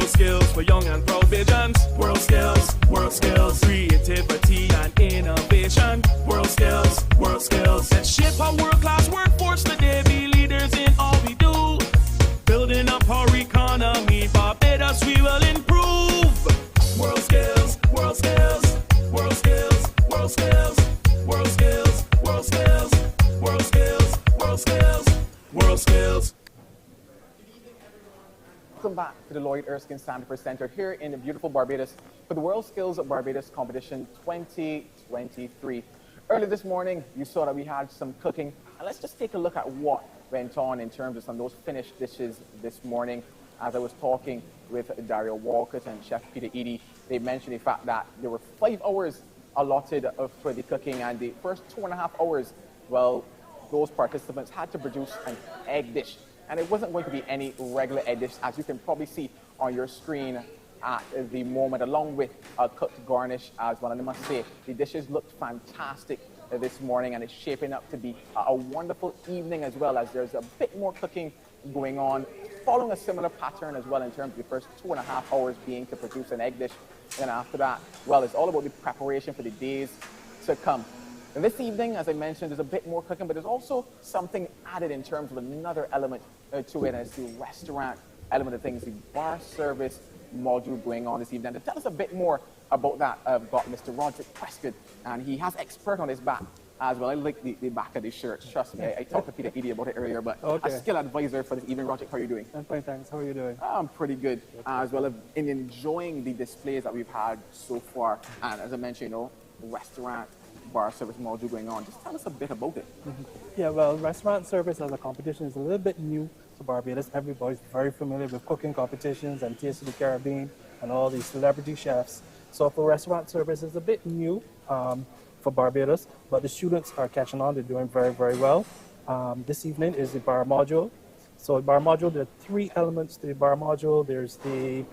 World skills for young and proud Bajans. World skills, creativity and innovation. World skills, let's shape our world-class workforce today. Be leaders in all we do. Building up our economy, Barbados we will improve. World skills, world skills, world skills, world skills, world skills, world skills, world skills, world skills, world skills. Welcome back to the Lloyd Erskine Sanford Center here in the beautiful Barbados for the World Skills Barbados Competition 2023. Early this morning, you saw that we had some cooking, and let's just take a look at what went on in terms of some of those finished dishes this morning. As I was talking with Dario Walcott and Chef Peter Eady, they mentioned the fact that there were 5 hours allotted for the cooking, and the first 2.5 hours, well, those participants had to produce an egg dish. And it wasn't going to be any regular egg dish, as you can probably see on your screen at the moment, along with a cooked garnish as well. And I must say, the dishes looked fantastic this morning, and it's shaping up to be a wonderful evening as well, as there's a bit more cooking going on, following a similar pattern as well in terms of the first 2.5 hours being to produce an egg dish. And then after that, well, it's all about the preparation for the days to come. And this evening, as I mentioned, there's a bit more cooking, but there's also something added in terms of another element to it, and it's the restaurant element of things, the bar service module going on this evening. And to tell us a bit more about that, I've got Mr. Roderick Prescott, and he has expert on his back as well. I like the back of the shirt, trust me. I talked to Peter Eady about it earlier, but a skill advisor for this evening. Roderick, how are you doing? I'm fine, thanks. How are you doing? I'm pretty good, as well as in enjoying the displays that we've had so far. And as I mentioned, restaurant bar service module going on. Just tell us a bit about it. Yeah, well, restaurant service as a competition is a little bit new to Barbados. Everybody's very familiar with cooking competitions and Taste of the Caribbean and all these celebrity chefs. So for restaurant service, it's a bit new for Barbados, but the students are catching on. They're doing very, very well. This evening is the bar module. So the bar module, there are 3 elements to the bar module. There's the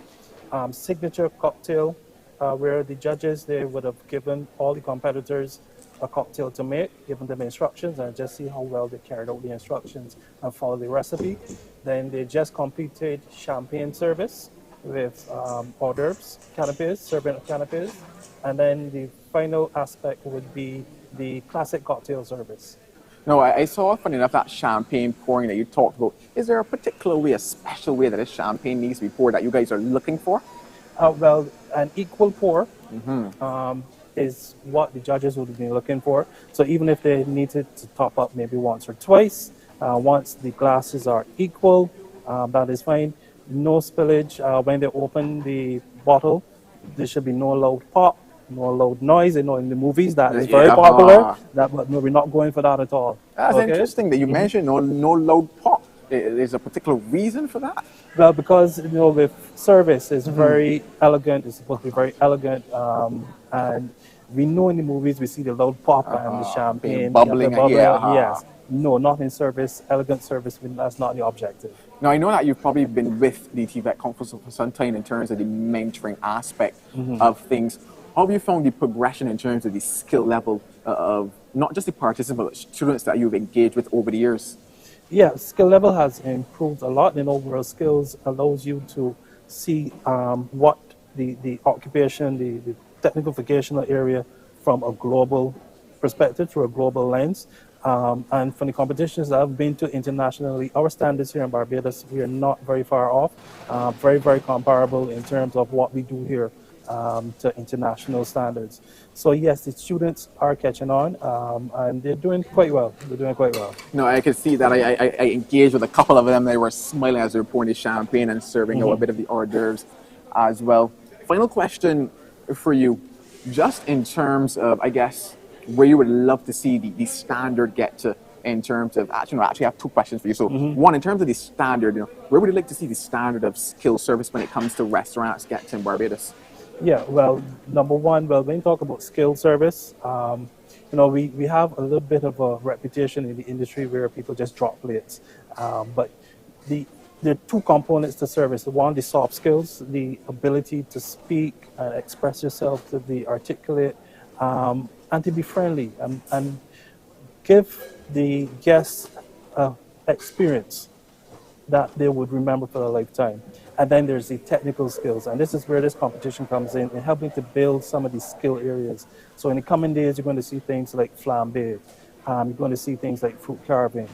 signature cocktail, where the judges, they would have given all the competitors a cocktail to make, given them instructions, and just see how well they carried out the instructions and follow the recipe. Then they just completed champagne service with hors d'oeuvres, canapes, serving of canapes. And then the final aspect would be the classic cocktail service. No, I saw, funny enough, that champagne pouring that you talked about. Is there a particular way, a special way that this champagne needs to be poured that you guys are looking for? Well, an equal pour is what the judges would be looking for. So even if they needed to top up maybe once or twice, once the glasses are equal, that is fine. No spillage. When they open the bottle, there should be no loud pop, no loud noise. You know, in the movies that is very popular. But no, we're not going for that at all. That's interesting that you mentioned no loud pop. Is a particular reason for that? Well, because with service is very elegant. It's supposed to be very elegant, and we know in the movies we see the loud pop and the champagne bubbling. Yes, no, not in service. Elegant service. That's not the objective. Now I know that you've probably been with the TVET conference for some time in terms of the mentoring aspect of things. How have you found the progression in terms of the skill level of not just the participants, but students that you've engaged with over the years? Yeah, skill level has improved a lot. World Skills allows you to see what the occupation, the technical vocational area from a global perspective, through a global lens. And from the competitions that I've been to internationally, our standards here in Barbados, we are not very far off. Very, very comparable in terms of what we do here to international standards. So yes, the students are catching on, and they're doing quite well. No, I could see that. I engaged with a couple of them. They were smiling as they were pouring the champagne and serving out a bit of the hors d'oeuvres as well. Final question for you, just in terms of, I guess, where you would love to see the standard get to in terms of, actually I have 2 questions for you. So one, in terms of the standard, where would you like to see the standard of skill service when it comes to restaurants get to in Barbados? Yeah, well, number one, when you talk about skill service, we have a little bit of a reputation in the industry where people just drop plates. But there are 2 components to service. One, the soft skills, the ability to speak and express yourself, to be articulate, and to be friendly, and give the guests experience that they would remember for a lifetime. And then there's the technical skills, and this is where this competition comes in helping to build some of these skill areas. So in the coming days, you're going to see things like flambe, you're going to see things like fruit carving.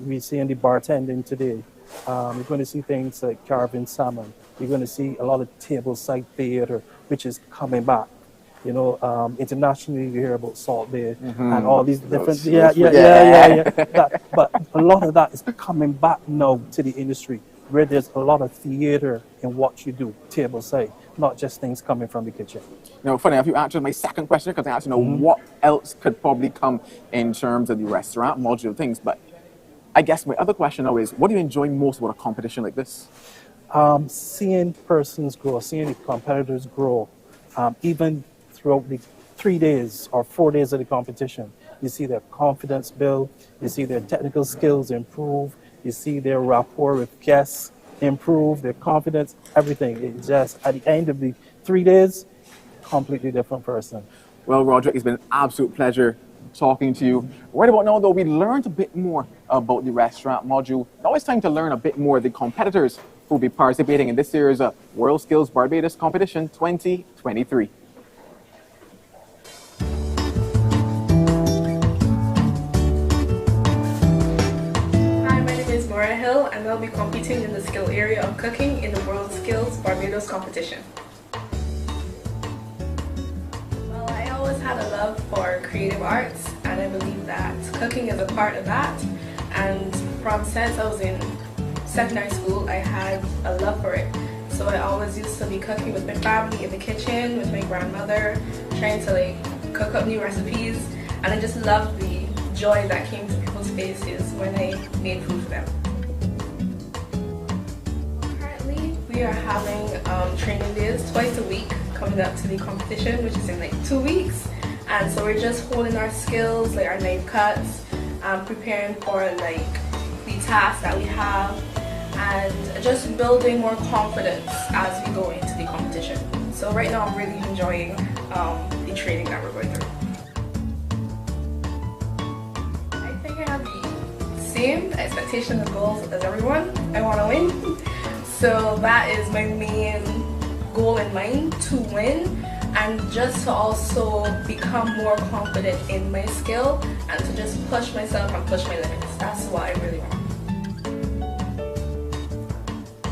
We see in the bartending today. You're going to see things like carving salmon. You're going to see a lot of tableside theater, which is coming back. You know, internationally you hear about Salt Bay and all these different, but a lot of that is coming back now to the industry, where there's a lot of theater in what you do, tableside, not just things coming from the kitchen. You know, funny enough, you answered my second question because I asked, you know, what else could probably come in terms of the restaurant module things. But I guess my other question now is, what do you enjoy most about a competition like this? Seeing persons grow, seeing the competitors grow, even throughout the 3 days or 4 days of the competition. You see their confidence build, you see their technical skills improve, you see their rapport with guests improve, their confidence, everything. It just, at the end of the 3 days, completely different person. Well, Roderick, it's been an absolute pleasure talking to you. Right about now, though, we learned a bit more about the restaurant module. Now it's time to learn a bit more of the competitors who will be participating in this year's World Skills Barbados Competition 2023. And I'll be competing in the skill area of cooking in the World Skills Barbados competition. Well, I always had a love for creative arts, and I believe that cooking is a part of that. And from since I was in secondary school, I had a love for it. So I always used to be cooking with my family in the kitchen, with my grandmother, trying to cook up new recipes. And I just loved the joy that came to people's faces when I made food for them. We are having training days twice a week coming up to the competition, which is in 2 weeks. And so we're just holding our skills, our knife cuts, preparing for the tasks that we have, and just building more confidence as we go into the competition. So right now I'm really enjoying the training that we're going through. I think I have the same expectations and goals as everyone. I want to win. So that is my main goal in mind, to win, and just to also become more confident in my skill and to just push myself and push my limits. That's what I really want.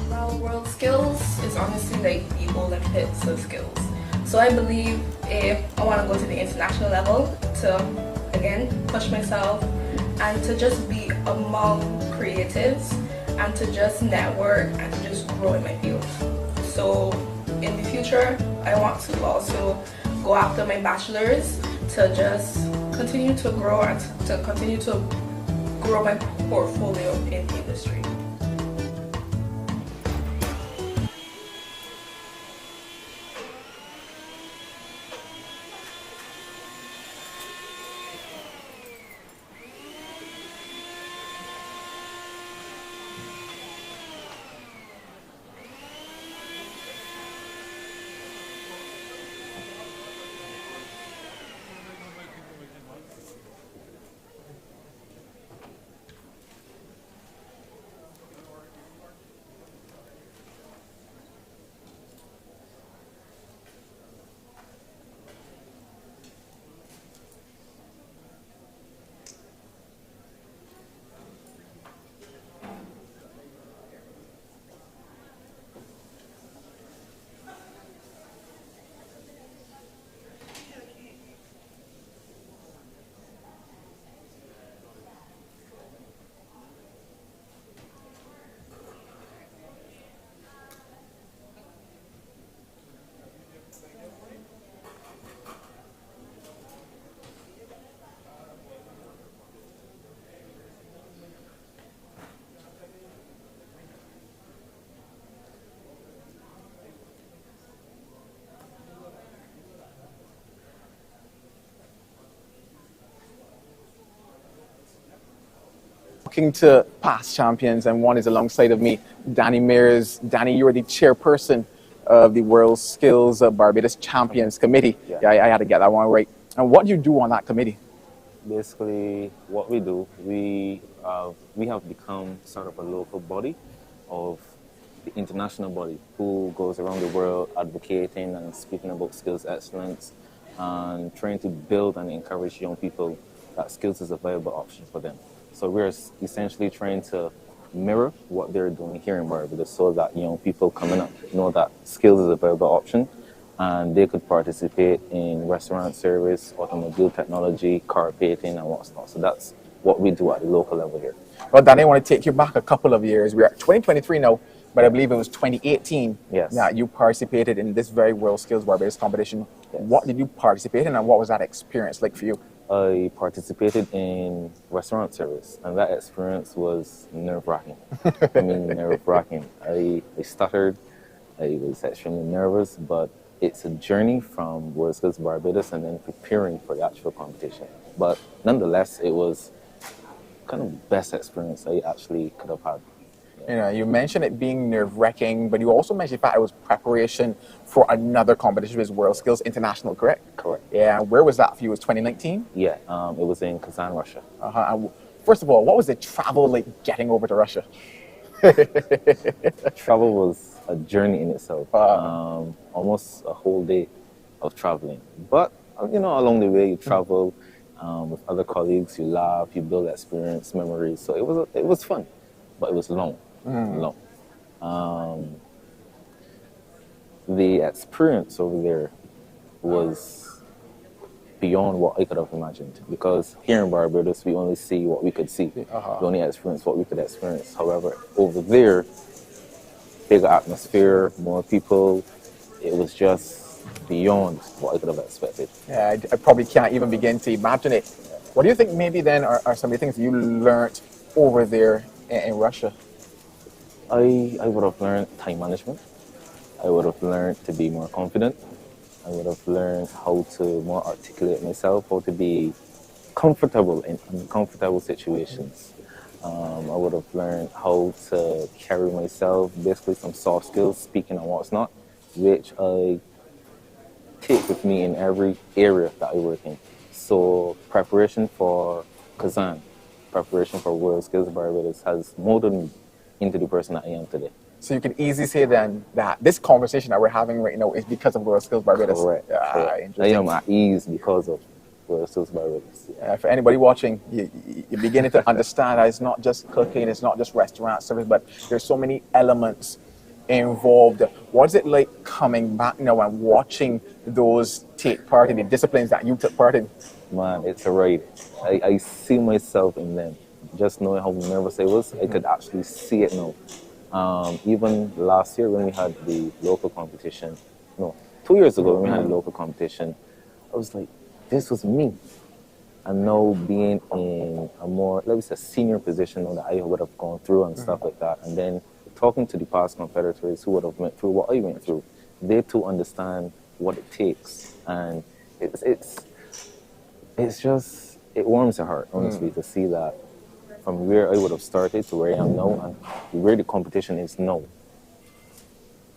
Well, World Skills is honestly the Olympics of skills. So I believe if I want to go to the international level to, again, push myself and to just be among creatives, and to just network and to just grow in my field. So in the future, I want to also go after my bachelor's to just continue to grow and to continue to grow my portfolio in the industry. Talking to past champions, and one is alongside of me, Danny Mears. Danny, you are the chairperson of the World Skills Barbados Champions Committee. Yeah, I had to get that one right. And what do you do on that committee? Basically, what we do, we we have become sort of a local body of the international body who goes around the world advocating and speaking about skills excellence and trying to build and encourage young people that skills is a viable option for them. So we're essentially trying to mirror what they're doing here in Barbados so that young people coming up know that skills is a viable option and they could participate in restaurant service, automobile technology, car painting, and what's not. So that's what we do at the local level here. Well, Danny, I want to take you back a couple of years. We're at 2023 now, but I believe it was 2018 Yes. that you participated in this very World Skills Barbados competition. Yes. What did you participate in, and what was that experience like for you? I participated in restaurant service, and that experience was nerve-wracking. I mean, nerve-wracking. I stuttered. I was extremely nervous, but it's a journey from World Skills Barbados and then preparing for the actual competition. But nonetheless, it was kind of the best experience I actually could have had. You know, you mentioned it being nerve-wracking, but you also mentioned the fact it was preparation for another competition, which was World Skills International, correct? Correct. Yeah, where was that for you? It was 2019? Yeah, it was in Kazan, Russia. And first of all, what was the travel like getting over to Russia? Travel was a journey in itself. Almost a whole day of traveling. But, you know, along the way you travel with other colleagues, you laugh, you build experience, memories. So it was fun, but it was long. The experience over there was beyond what I could have imagined, because here in Barbados we only see what we could see. We only experience what we could experience. However, over there, bigger atmosphere, more people, it was just beyond what I could have expected. Yeah, I probably can't even begin to imagine it. What do you think maybe then are some of the things you learned over there in Russia? I would have learned time management. I would have learned to be more confident. I would have learned how to more articulate myself, how to be comfortable in uncomfortable situations. I would have learned how to carry myself, basically some soft skills, speaking and what's not, which I take with me in every area that I work in. So preparation for Kazan, preparation for World Skills Barbados has molded me into the person that I am today. So you can easily say then that this conversation that we're having right now is because of World Skills Barbados. Correct. Correct. I am at ease because of World Skills Barbados. For anybody watching, you're beginning to understand that it's not just cooking, it's not just restaurant service, but there's so many elements involved. What's it like coming back now and watching those take part in the disciplines that you took part in? Man, it's a ride. I see myself in them. Just knowing how nervous I was, I could actually see it now. Even last year when we had the local competition, 2 years ago when we had the local competition, I was like, this was me. And now being in a more, let me say, senior position that I would have gone through and stuff like that, and then talking to the past competitors who would have went through what I went through, they too understand what it takes. And it's just, it warms the heart, honestly, to see that from where I would have started to where I am now and where the competition is now,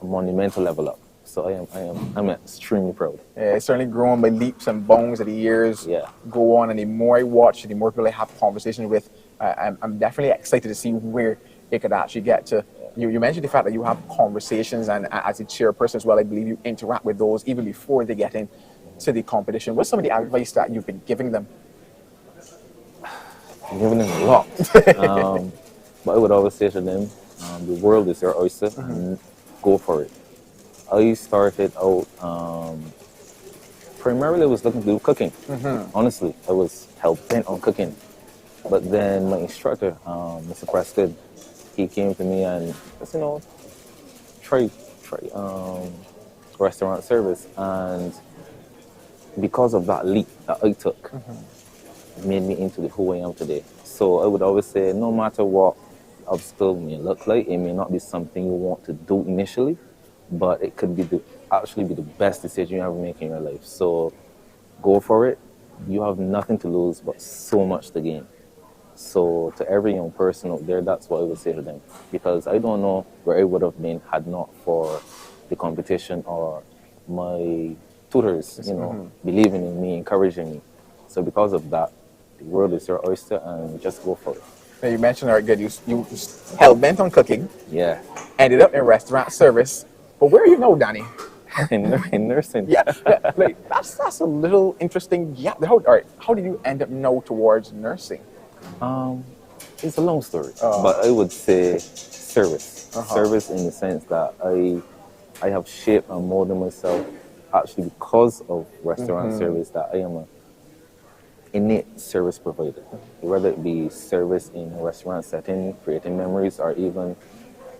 a monumental level up. So I'm extremely proud. Yeah, it's certainly grown by leaps and bounds as the years go on, and the more I watch, the more people I have conversations with, I'm definitely excited to see where it could actually get to. You mentioned the fact that you have conversations, and as a chairperson as well, I believe you interact with those even before they get into the competition. What's some of the advice that you've been giving them? I'm giving them a lot. But I would always say to them, the world is your oyster, and go for it. I started out, primarily I was looking to do cooking. Honestly, I was hell-bent on cooking. But then my instructor, Mr. Preston, he came to me and said, try restaurant service. And because of that leap that I took, it made me into who I am today. So I would always say, no matter what obstacle may look like, it may not be something you want to do initially, but it could be actually be the best decision you ever make in your life. So go for it. You have nothing to lose, but so much to gain. So to every young person out there, that's what I would say to them. Because I don't know where I would have been had not for the competition or my tutors, believing in me, encouraging me. So because of that, the world is your oyster, and just go for it. Now you mentioned, all right, good, you hell bent on cooking, Yeah, ended up in restaurant service. But where are you now, Danny? in nursing. Yeah, like that's a little interesting. Yeah, all right, how did you end up now towards nursing? It's a long story, but I would say service. Service in the sense that I have shaped and molded myself actually because of restaurant service, that I am a innate service provider, whether it be service in a restaurant setting, creating memories, or even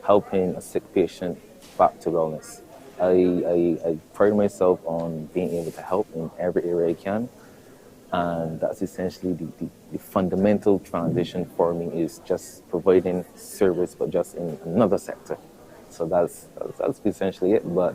helping a sick patient back to wellness. I pride myself on being able to help in every area I can, and that's essentially the fundamental transition for me, is just providing service, but just in another sector. So that's essentially it. But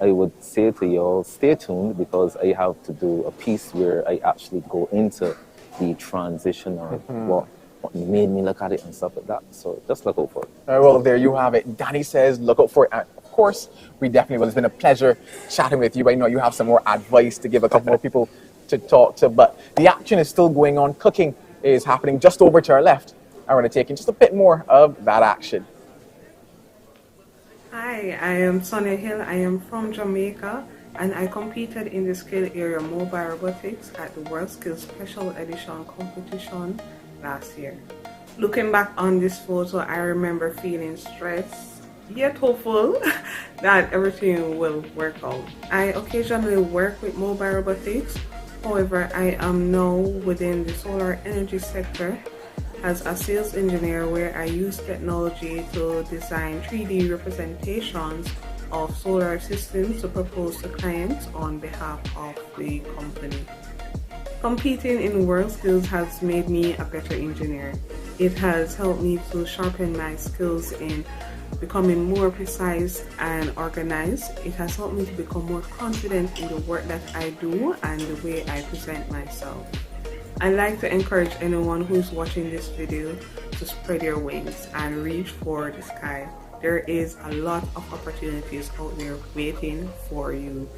I would say to y'all, stay tuned, because I have to do a piece where I actually go into the transition of what made me look at it and stuff like that. So just look out for it. Well, there you have it. Danny says, look out for it. And of course, we definitely will. It's been a pleasure chatting with you. I know you have some more advice to give a couple more people to talk to, but the action is still going on. Cooking is happening just over to our left. I'm going to take in just a bit more of that action. Hi, I am Sonia Hill. I am from Jamaica, and I competed in the skill area mobile robotics at the World Skills Special Edition competition last year. Looking back on this photo, I remember feeling stressed yet hopeful that everything will work out. I occasionally work with mobile robotics. However, I am now within the solar energy sector as a sales engineer, where I use technology to design 3D representations of solar systems to propose to clients on behalf of the company. Competing in World Skills has made me a better engineer. It has helped me to sharpen my skills in becoming more precise and organized. It has helped me to become more confident in the work that I do and the way I present myself. I'd like to encourage anyone who is watching this video to spread your wings and reach for the sky. There is a lot of opportunities out there waiting for you.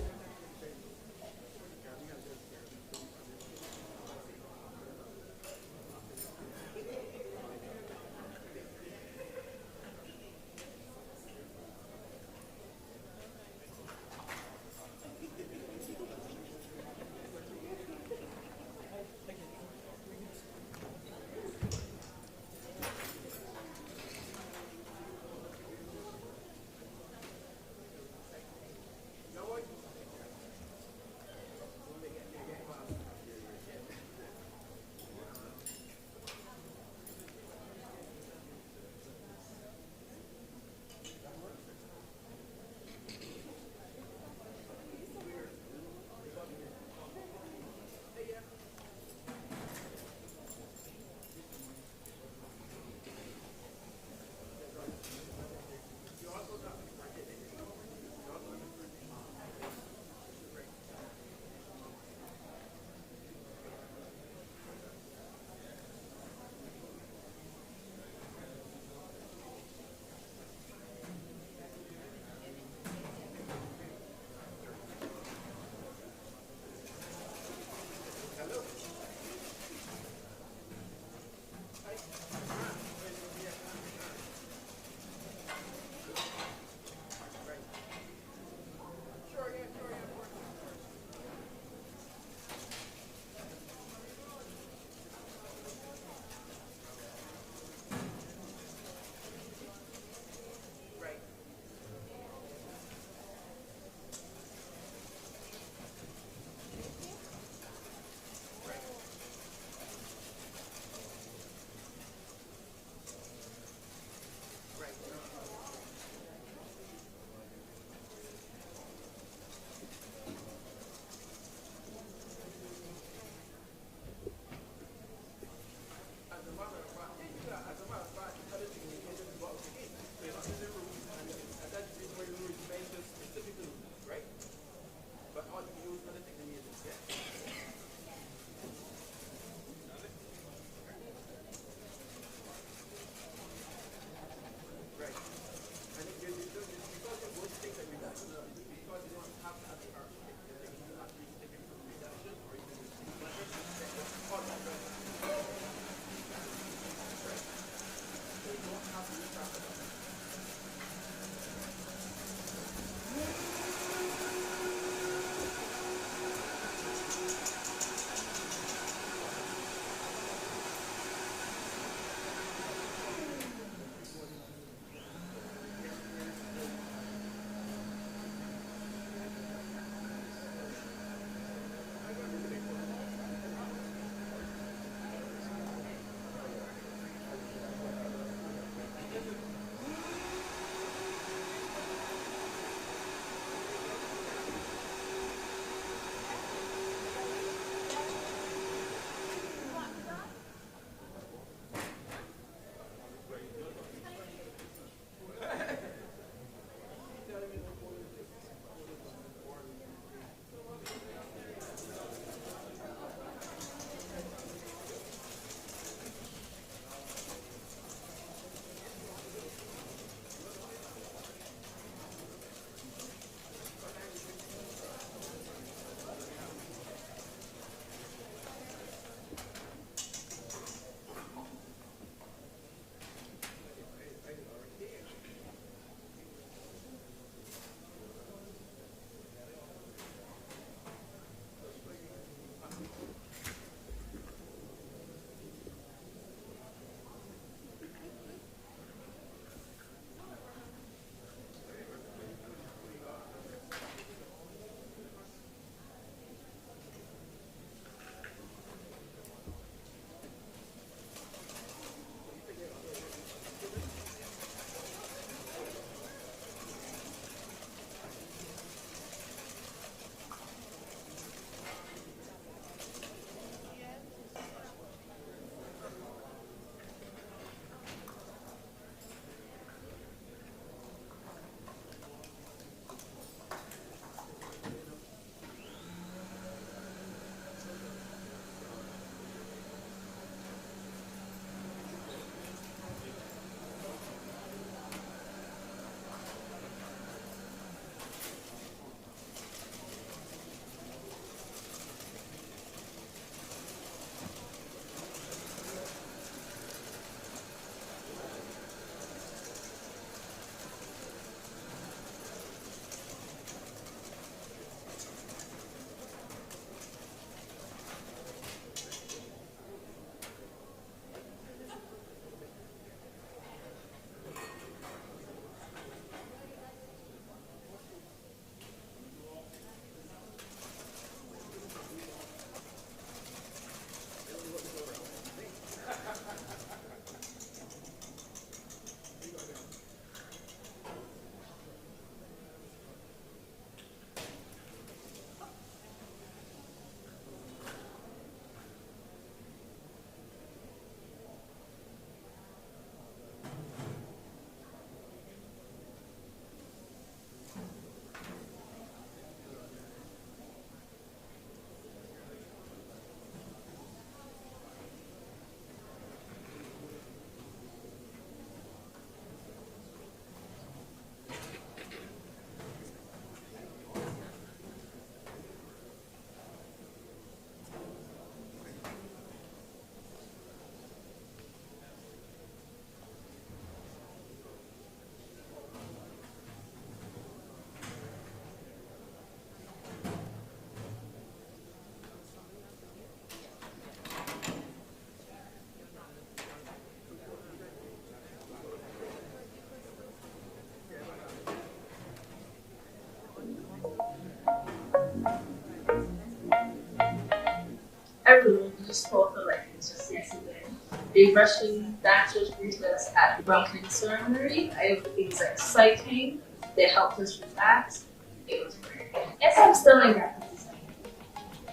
the Russian dancers with us at the welcoming ceremony. It was exciting. They helped us relax. It was great. Yes, I'm still in graphic design.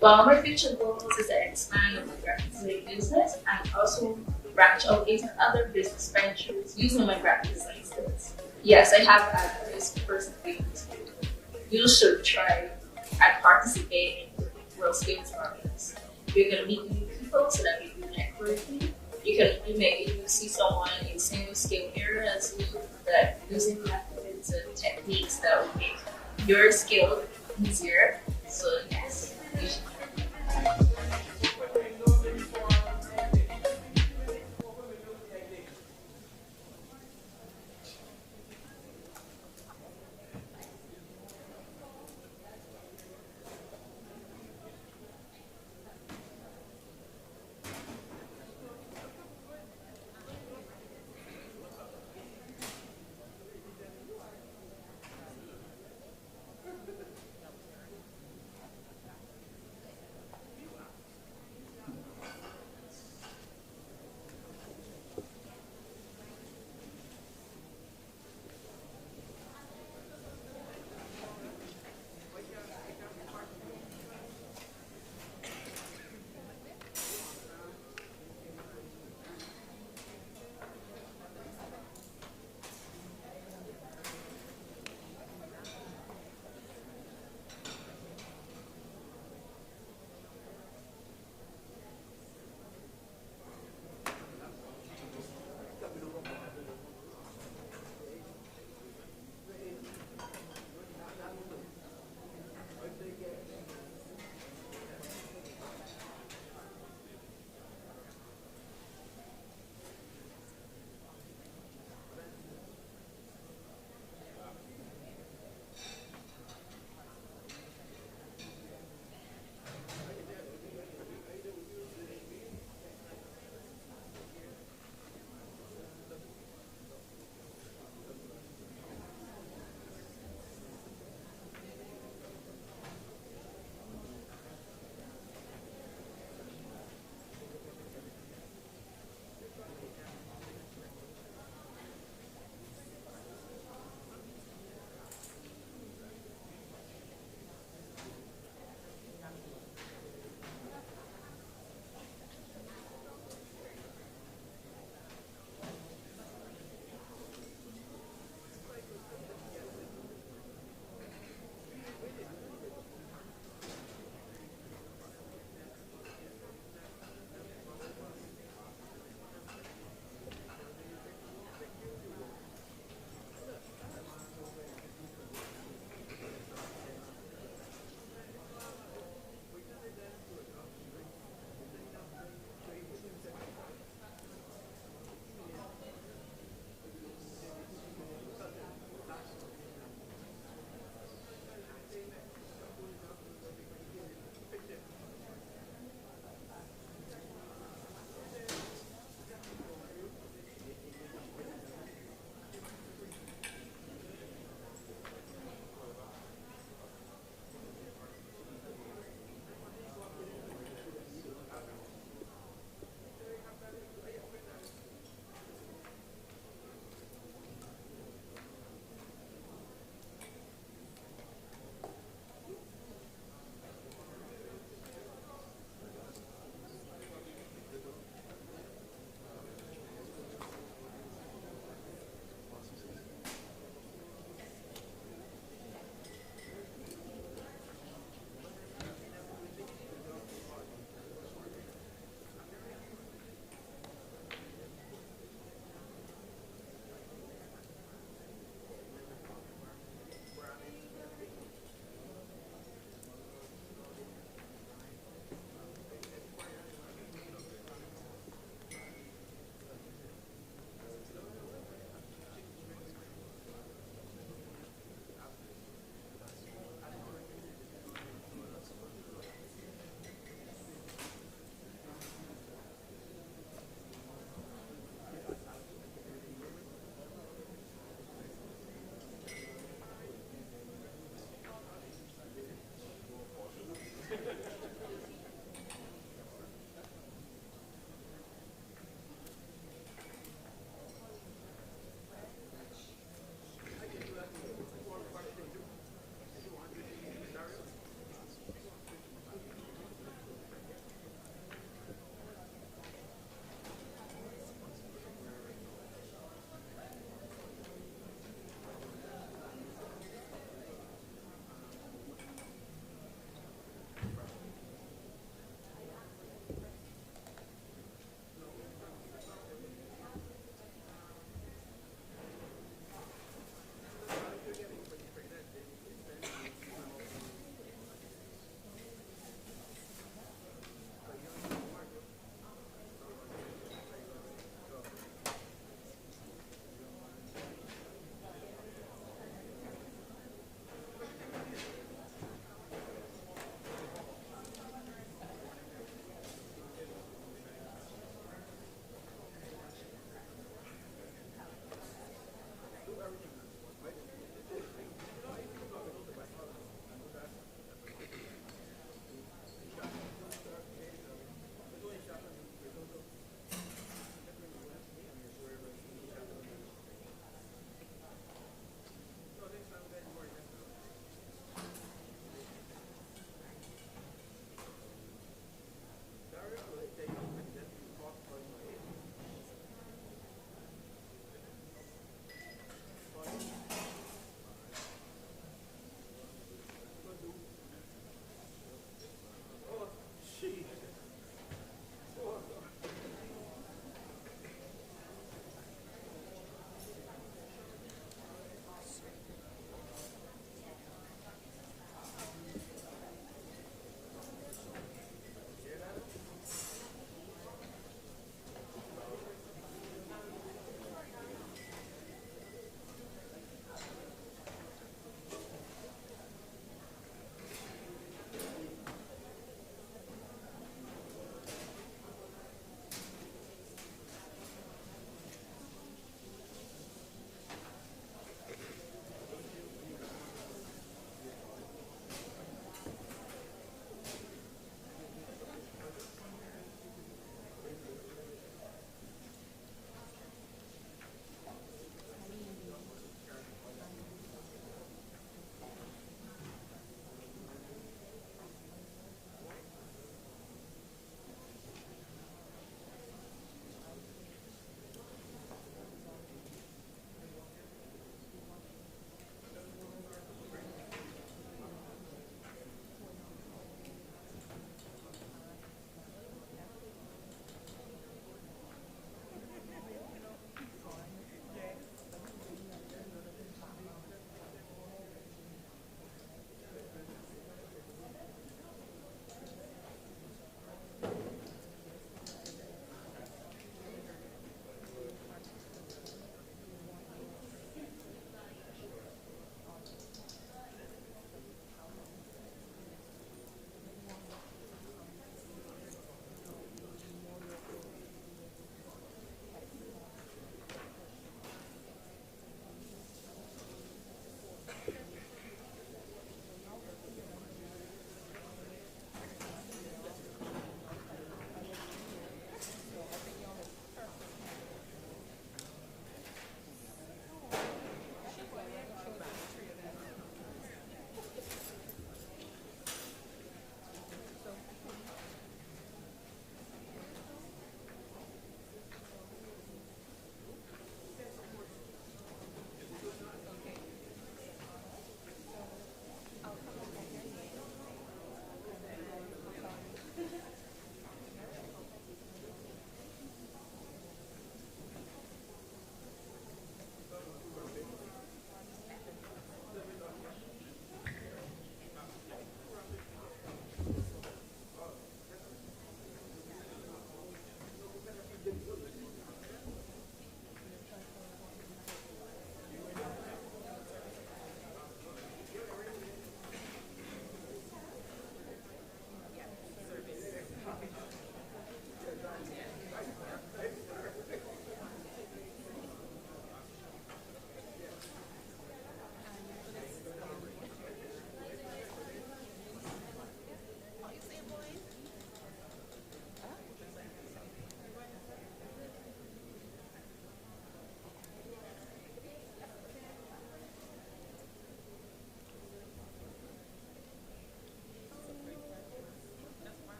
Well, my future goals is to expand on my graphic design business and also branch out into other business ventures using my graphic design skills. Yes, I have advice for personally. You should try and participate in World Skills Barbados. You're gonna meet new people so that you do networking. You may see someone in the same skill area as you that using methods and techniques that will make your skill easier. So yes, you should.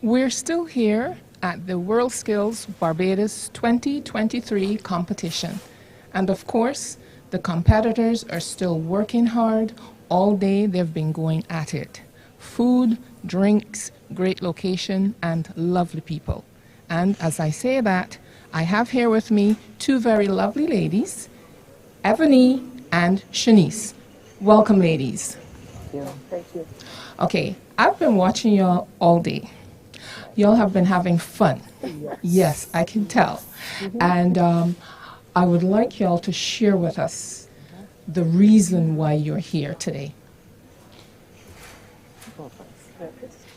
We're still here at the World Skills Barbados 2023 competition. And of course, the competitors are still working hard. All day they've been going at it. Food, drinks, great location, and lovely people. And as I say that, I have here with me two very lovely ladies, Ebony and Shanice. Welcome, ladies. Thank you. Okay, I've been watching y'all all day. Y'all have been having fun. Yes, I can tell. And I would like y'all to share with us the reason why you're here today.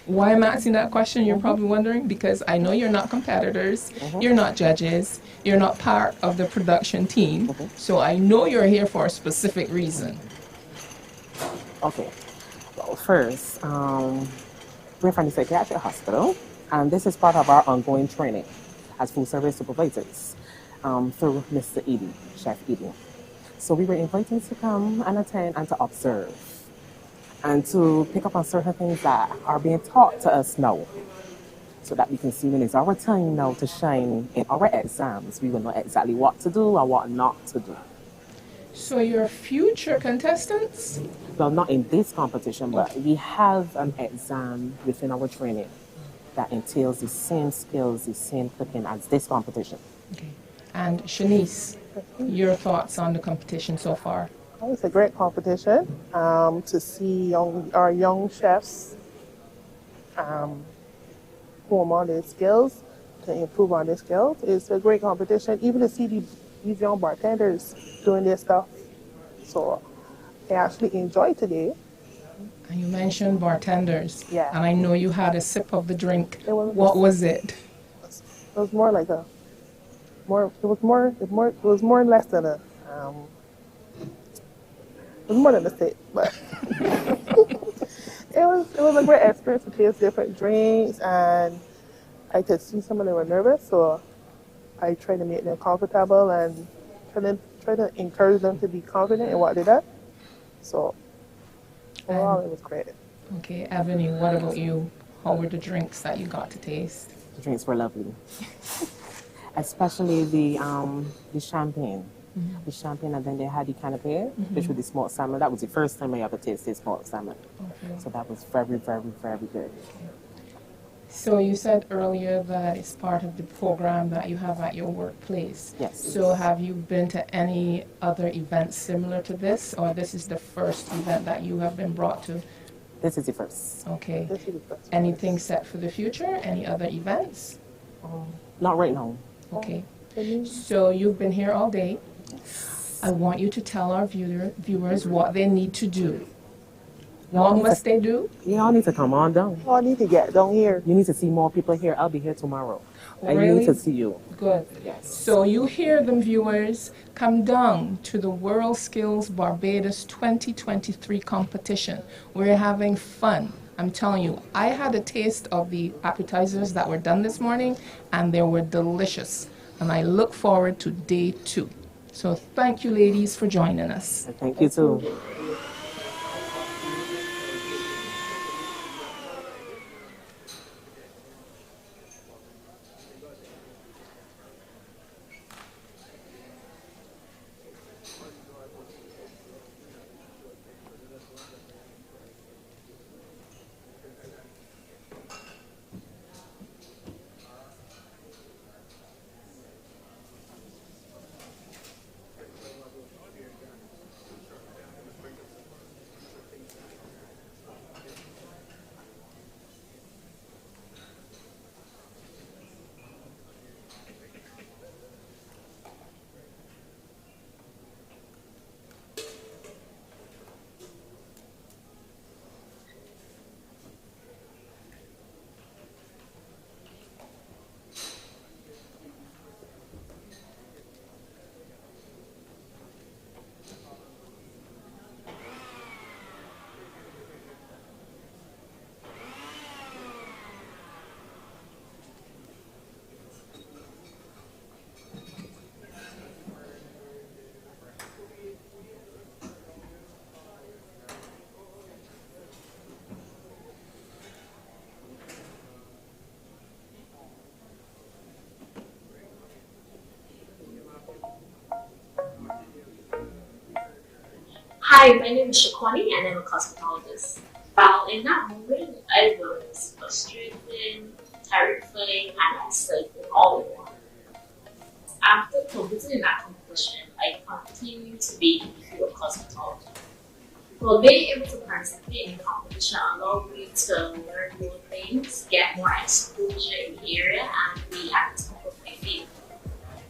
Why I'm asking that question, you're probably wondering, because I know you're not competitors, you're not judges, you're not part of the production team, so I know you're here for a specific reason. Okay. Well, first, we're from the psychiatric hospital, and this is part of our ongoing training as food service supervisors through Mr. Edie, Chef Edie. So we were invited to come and attend and to observe and to pick up on certain things that are being taught to us now so that we can see when it's our time now to shine in our exams. We will know exactly what to do and what not to do. So you're future contestants? Well, not in this competition, but we have an exam within our training that entails the same skills, the same cooking as this competition. Okay. And Shanice, your thoughts on the competition so far? Oh, it's a great competition to see our young chefs form on their skills, to improve on their skills. It's a great competition, even to see these young bartenders doing their stuff. So I actually enjoyed today. And you mentioned bartenders. Yeah. And I know you had a sip of the drink. What was it? It was more like it was more less than a, it was more than a sip, but it was a great experience to taste different drinks, and I could see some of them were nervous, so I tried to make them comfortable and try to encourage them to be confident in what they do. So overall, it was great. Okay, Ebony, what about you? How were the drinks that you got to taste? The drinks were lovely, especially the champagne. The champagne, and then they had the canapé, which was the smoked salmon. That was the first time I ever tasted smoked salmon. Okay. So that was very, very, very good. So you said earlier that it's part of the program that you have at your workplace. Yes. So have you been to any other events similar to this, or this is the first event that you have been brought to? This is the first. Okay. This is the first. Anything set for the future? Any other events? Not right now. Okay. So you've been here all day. I want you to tell our viewers what they need to do. What must they do? You all need to come on down. Oh, I need to get down here. You need to see more people here. I'll be here tomorrow. I Really? need to see you. Good. Yes. So you hear them, viewers. Come down to the World Skills Barbados 2023 competition. We're having fun. I'm telling you, I had a taste of the appetizers that were done this morning, and they were delicious. And I look forward to day 2. So thank you, ladies, for joining us. Thank you too. Hi, my name is Shakwani and I'm a cosmetologist. Well, in that moment, I was frustrated, terrified, and excited all in one. After competing in that competition, I continued to be a pure cosmetologist. Well, being able to participate in the competition allowed me to learn more things, get more exposure in the area, and be at the top of my field.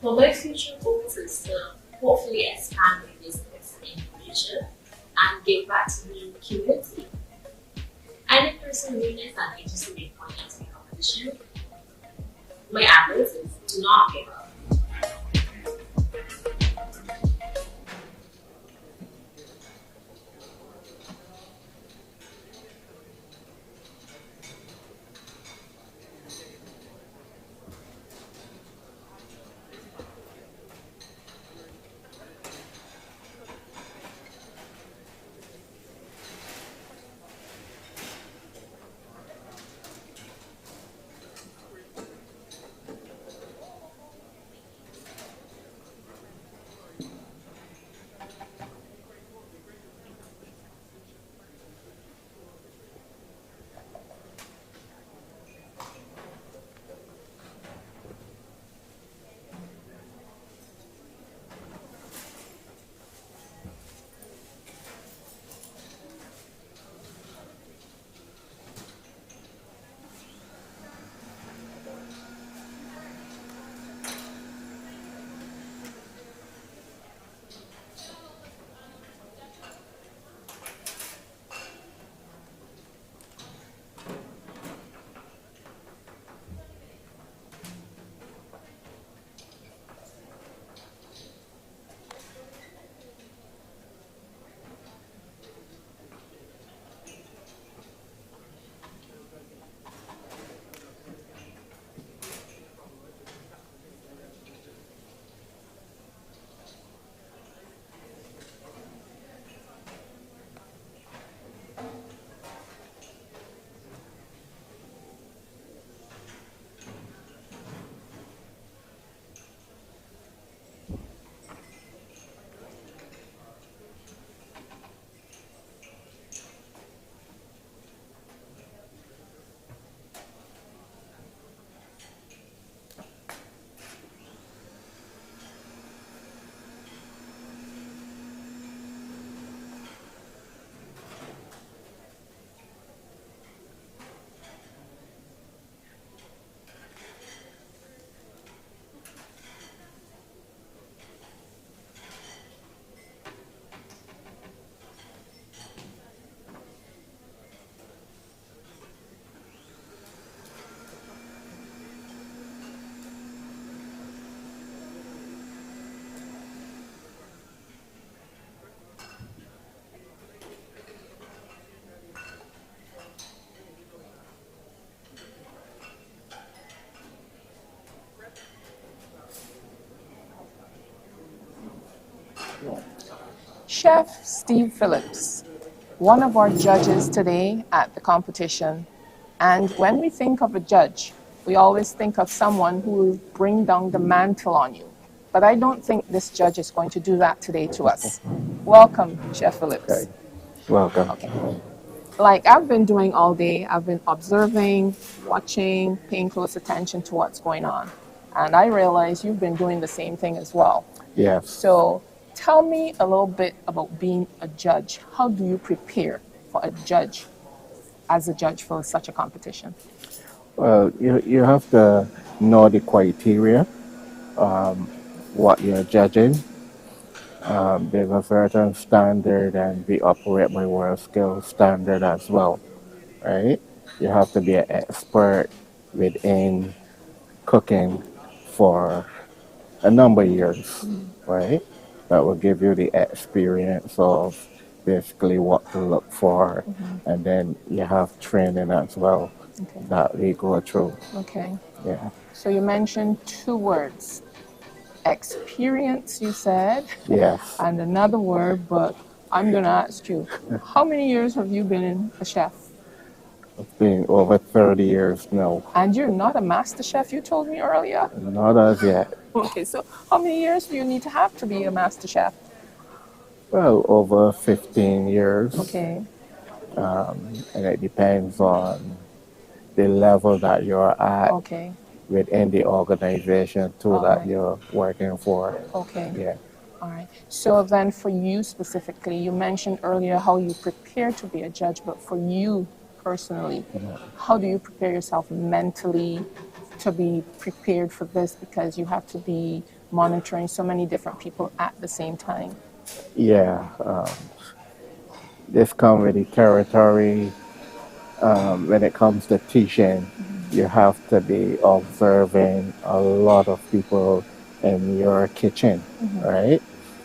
Well, my future goals is to hopefully expand my business in the future and give back to the community. Any person willing and interested in going into the competition, my advice is do not give up. Chef Steve Phillips, one of our judges today at the competition. And when we think of a judge, we always think of someone who will bring down the mantle on you. But I don't think this judge is going to do that today to us. Welcome, Chef Phillips. Okay. Welcome. Okay. Like I've been doing all day, I've been observing, watching, paying close attention to what's going on. And I realize you've been doing the same thing as well. Yes. So tell me a little bit about being a judge. How do you prepare for a judge, as a judge for such a competition? Well, you have to know the criteria, what you're judging. There's a certain standard, and we operate by world skills standard as well, right? You have to be an expert within cooking for a number of years, right? That will give you the experience of basically what to look for, and then you have training as well that we go through. Okay. Yeah. So you mentioned two words. Experience, you said, Yes. and another word, but I'm going to ask you, how many years have you been a chef? It's been over 30 years now. And you're not a master chef, you told me earlier? Not as yet. Okay, so how many years do you need to have to be a master chef? Well, over 15 years, Okay. and it depends on the level that you're at Okay. within the organization too All that right. you're working for. Okay. Yeah. All right. So then for you specifically, you mentioned earlier how you prepare to be a judge, but for you personally, how do you prepare yourself mentally to be prepared for this? Because you have to be monitoring so many different people at the same time. Yeah. This comes with the territory. When it comes to teaching, you have to be observing a lot of people in your kitchen, right?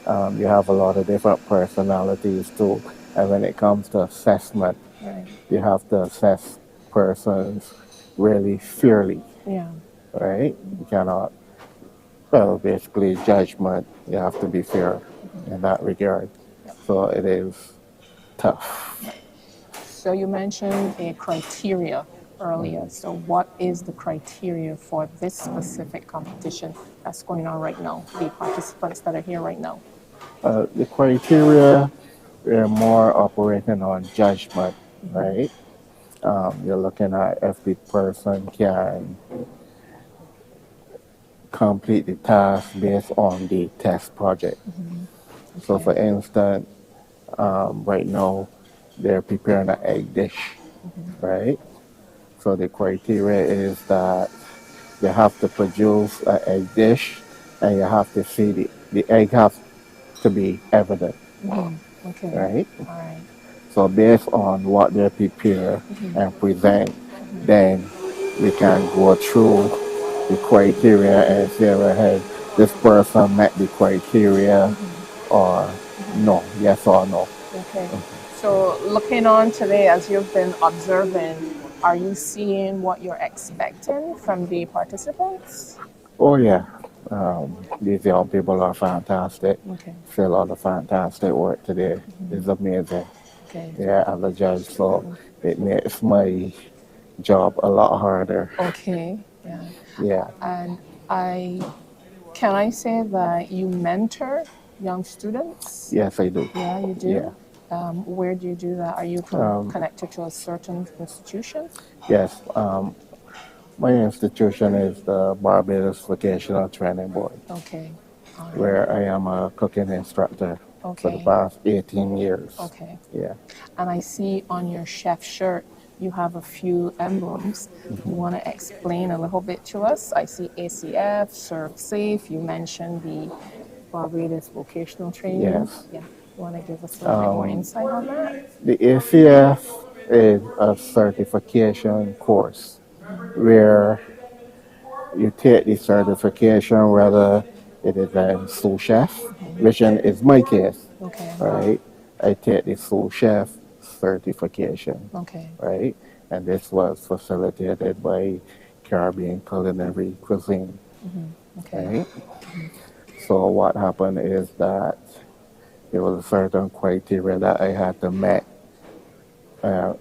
You have a lot of different personalities too. And when it comes to assessment, Right. you have to assess persons really fairly, Yeah. right? You cannot, well, basically judgment, you have to be fair in that regard. So it is tough. So you mentioned a criteria earlier. So what is the criteria for this specific competition that's going on right now? The participants that are here right now. The criteria, we're more operating on judgment, right? You're looking at if the person can complete the task based on the test project. So, Okay. for instance, right now they're preparing an egg dish, right? So the criteria is that you have to produce an egg dish, and you have to see the egg has to be evident, Okay. right? All right. So based on what they prepare and present, then we can go through the criteria and say, well, hey, this person met the criteria or no, yes or no. Okay. So looking on today, as you've been observing, are you seeing what you're expecting from the participants? Oh yeah, these young people are fantastic. Okay. See a lot of fantastic work today. It's amazing. Okay. Yeah, as a judge, so it makes my job a lot harder. Okay. Yeah. Yeah. And can I say that you mentor young students? Yes, I do. Yeah, you do. Yeah. Where do you do that? Are you connected to a certain institution? Yes. My institution is the Barbados Vocational Training Board, Okay. All right. where I am a cooking instructor for the Okay. past 18 years. Okay. Yeah. And I see on your chef shirt you have a few emblems. You want to explain a little bit to us? I see ACF, Serve Safe. You mentioned the Barbados Vocational Training. Yes. Yeah. You want to give us a little bit more insight on that? The ACF is a certification course where you take the certification, whether it is a sous chef, which is my case, Okay. right? I take the sous chef certification, Okay. right? And this was facilitated by Caribbean Culinary Cuisine, Okay. right? So what happened is that there was a certain criteria that I had to meet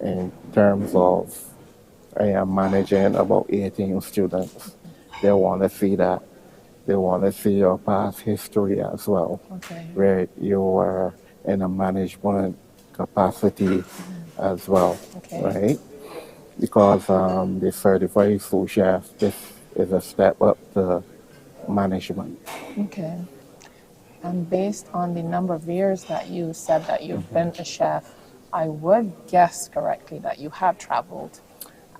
in terms of I am managing about 18 students. They want to see that. They want to see your past history as well, Okay. where you were in a management capacity as well, Okay. right? Because the certified sous chef, this is a step up to management. Okay. And based on the number of years that you said that you've been a chef, I would guess correctly that you have traveled.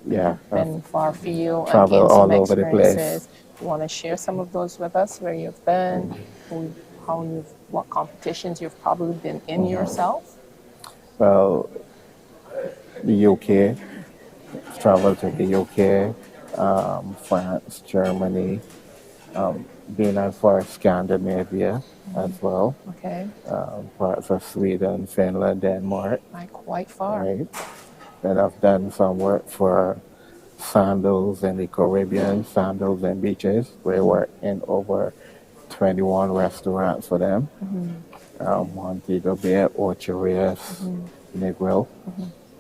Yeah, Been far afield and travel gained some all over the place. experiences. You want to share some of those with us, where you've been, what competitions you've probably been in yourself? Well, the UK, traveled to the UK, France, Germany, been as far as Scandinavia as well, Okay. parts of Sweden, Finland, Denmark, Like quite far. right? And I've done some work for Sandals in the Caribbean, Sandals and Beaches. We work in over 21 restaurants for them. Montego Bay, Ocherias, Negril.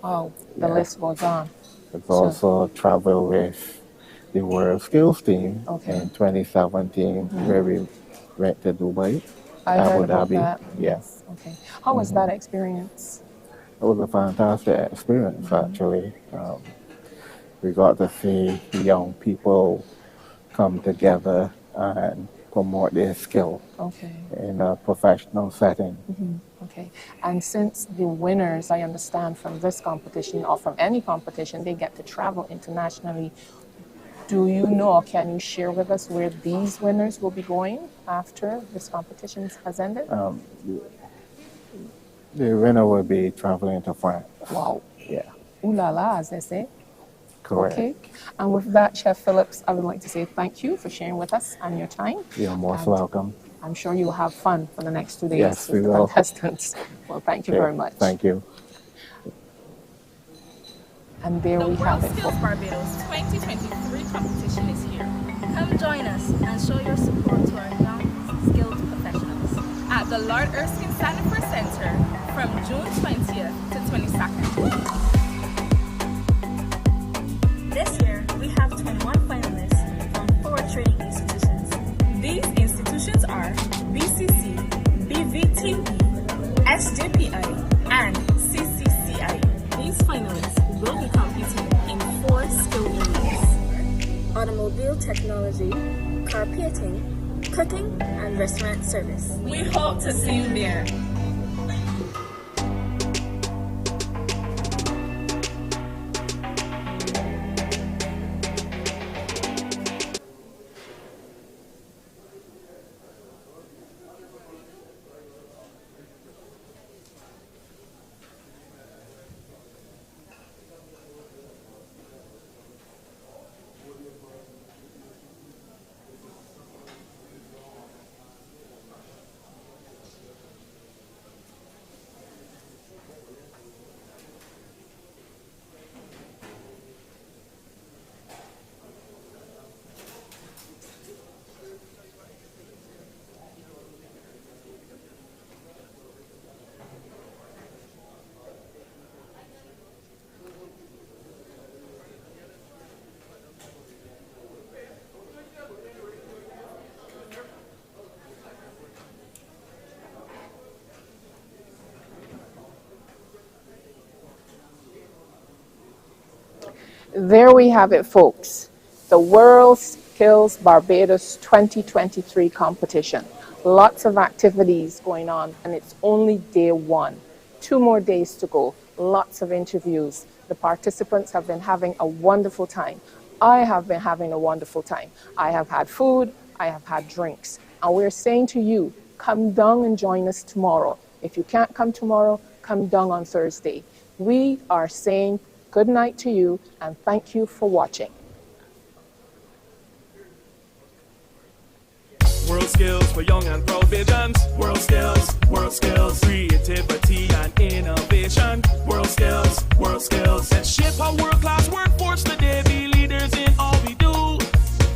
Oh, the Yeah. list goes on. I've also traveled with the World Skills team Okay. in 2017, where we went to Dubai, I Abu heard about Dhabi. that. Yeah. Okay. How was that experience? It was a fantastic experience, actually. We got to see young people come together and promote their skill Okay. in a professional setting. Okay. And since the winners, I understand, from this competition or from any competition, they get to travel internationally. Do you know, or can you share with us where these winners will be going after this competition has ended? The winner will be traveling to France. Wow. Yeah, Ooh la la, as they say. correct. Okay. And with that, Chef Phillips, I would like to say thank you for sharing with us and your time. You're most And welcome. I'm sure you'll have fun for the next 2 days Yes, with we the will. contestants. Well, thank you Okay, very much. Thank you. And there we have it. Skills Barbados 2023 competition is here. Come join us and show your support to our young, skilled professionals at the Lord Erskine Sanford Center from June 20th to 22nd. This year, we have 21 finalists from 4 training institutions. These institutions are BCC, BVTE, SJPI, and CCCI. These finalists will be competing in 4 skill areas: automobile technology, carpeting, cooking, and restaurant service. We hope to see you there. There we have it, folks. The World Skills Barbados 2023 competition. Lots of activities going on, and it's only day 1. 2 more days to go. Lots of interviews. The participants have been having a wonderful time. I have been having a wonderful time. I have had food, I have had drinks. And we're saying to you, come down and join us tomorrow. If you can't come tomorrow, come down on Thursday. We are saying good night to you, and thank you for watching. World skills for young and proud visions. World skills, creativity and innovation. World skills that shape our world-class workforce today. Be leaders in all we do.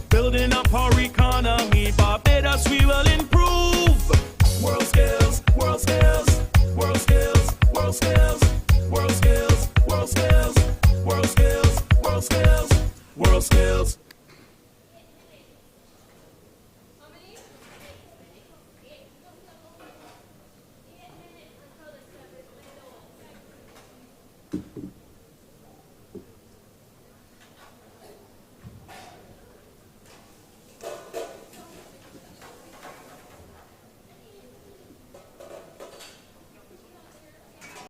Building up our economy, Barbados we will improve. World skills, world skills, world skills, world skills, world skills, world skills, world skills, world skills, world skills. Thank you.